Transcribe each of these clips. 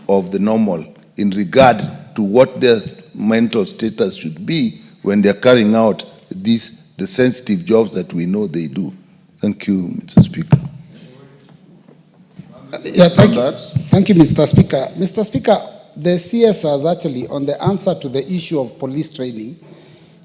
of the normal in regard to what their mental status should be when they're carrying out the sensitive jobs that we know they do. Thank you, Mr. Speaker. Thank you, Mr. Speaker. Mr. Speaker, the CS has actually, on the answer to the issue of police training,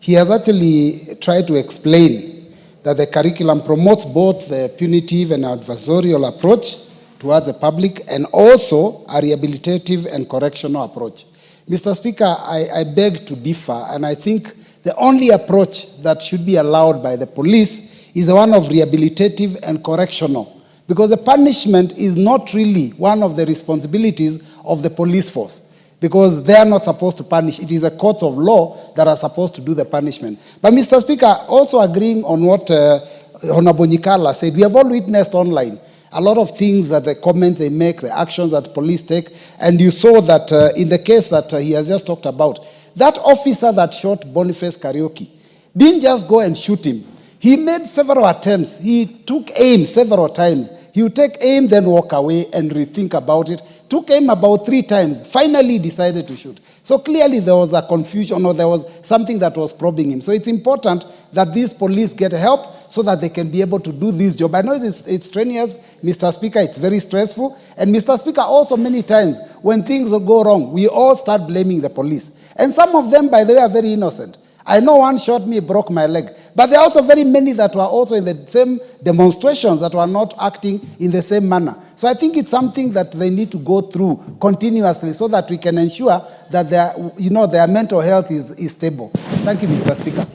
he has actually tried to explain that the curriculum promotes both the punitive and adversarial approach towards the public and also a rehabilitative and correctional approach. Mr. Speaker, I beg to differ, and I think the only approach that should be allowed by the police is the one of rehabilitative and correctional, because the punishment is not really one of the responsibilities of the police force, because they are not supposed to punish. It is a court of law that are supposed to do the punishment. But Mr. Speaker, also agreeing on what Honorable Nyikala said, we have all witnessed online a lot of things that the comments they make, the actions that police take, and you saw that in the case that he has just talked about, that officer that shot Boniface Karaoke didn't just go and shoot him. He made several attempts. He took aim several times. He would take aim, then walk away and rethink about it. Took aim about 3 times. Finally decided to shoot. So clearly there was a confusion, or there was something that was probing him. So it's important that these police get help so that they can be able to do this job. I know it's strenuous, Mr. Speaker, it's very stressful. And Mr. Speaker, also many times when things go wrong, we all start blaming the police. And some of them, by the way, are very innocent. I know one shot me, broke my leg. But there are also very many that were also in the same demonstrations that were not acting in the same manner. So I think it's something that they need to go through continuously so that we can ensure that their mental health is stable. Thank you, Mr. Speaker.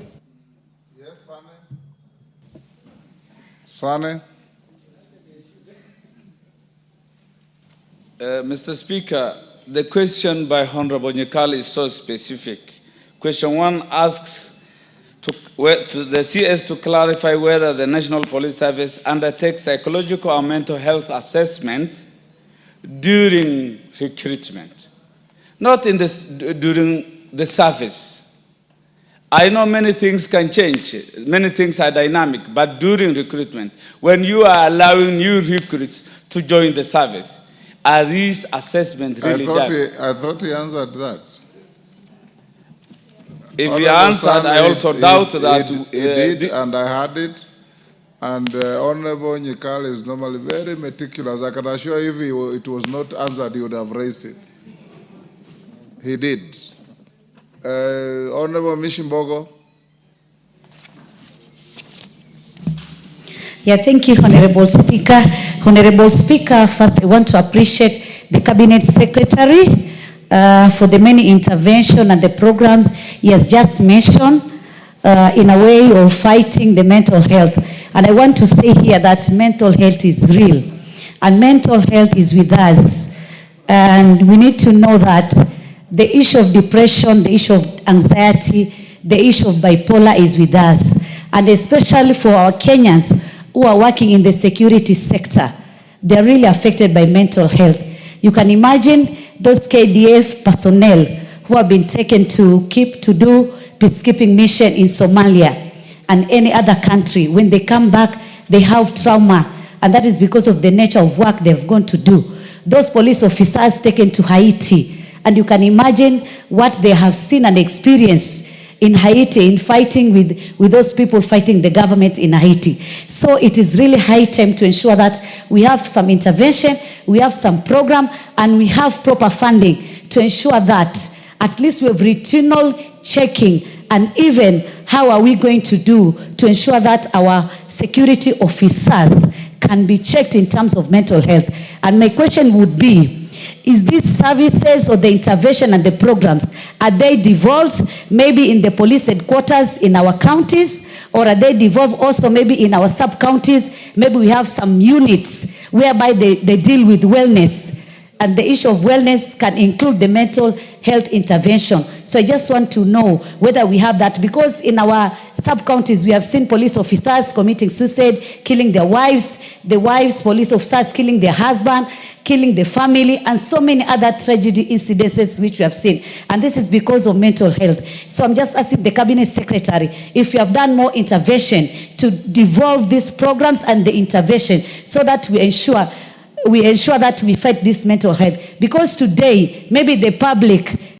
Yes, Sane. Mr. Speaker, the question by Honorable Nyikala is so specific. Question 1 asks to the CS to clarify whether the National Police Service undertakes psychological and mental health assessments during recruitment, not during the service. I know many things can change, many things are dynamic, but during recruitment, when you are allowing new recruits to join the service, are these assessments really done? I thought he answered that. If he answered, I also doubt that. He did, and I had it. And Honorable Nyikala is normally very meticulous. I can assure you, if it was not answered, he would have raised it. He did. Honorable Mishimbogo. Yeah, thank you, Honorable Speaker. Honorable Speaker, first I want to appreciate the Cabinet Secretary for the many interventions and the programs he has just mentioned in a way of fighting the mental health. And I want to say here that mental health is real. And mental health is with us. And we need to know that the issue of depression, the issue of anxiety, the issue of bipolar is with us. And especially for our Kenyans who are working in the security sector, they're really affected by mental health. You can imagine those KDF personnel who have been taken to do peacekeeping mission in Somalia and any other country. When they come back, they have trauma, and that is because of the nature of work they've gone to do. Those police officers taken to Haiti, and you can imagine what they have seen and experienced in Haiti in fighting with those people fighting the government in Haiti. So it is really high time to ensure that we have some intervention, we have some program, and we have proper funding to ensure that at least we have regional checking, and even how are we going to do to ensure that our security officers can be checked in terms of mental health. And my question would be, is these services or the intervention and the programs, are they devolved maybe in the police headquarters in our counties, or are they devolved also maybe in our sub-counties? Maybe we have some units whereby they deal with wellness, and the issue of wellness can include the mental health intervention. So I just want to know whether we have that, because in our sub-counties we have seen police officers committing suicide, killing their wives, police officers killing their husband, killing the family, and so many other tragedy incidences which we have seen. And this is because of mental health. So I'm just asking the Cabinet Secretary if you have done more intervention to devolve these programs and the intervention so that we ensure we ensure that we fight this mental health. Because today, maybe the public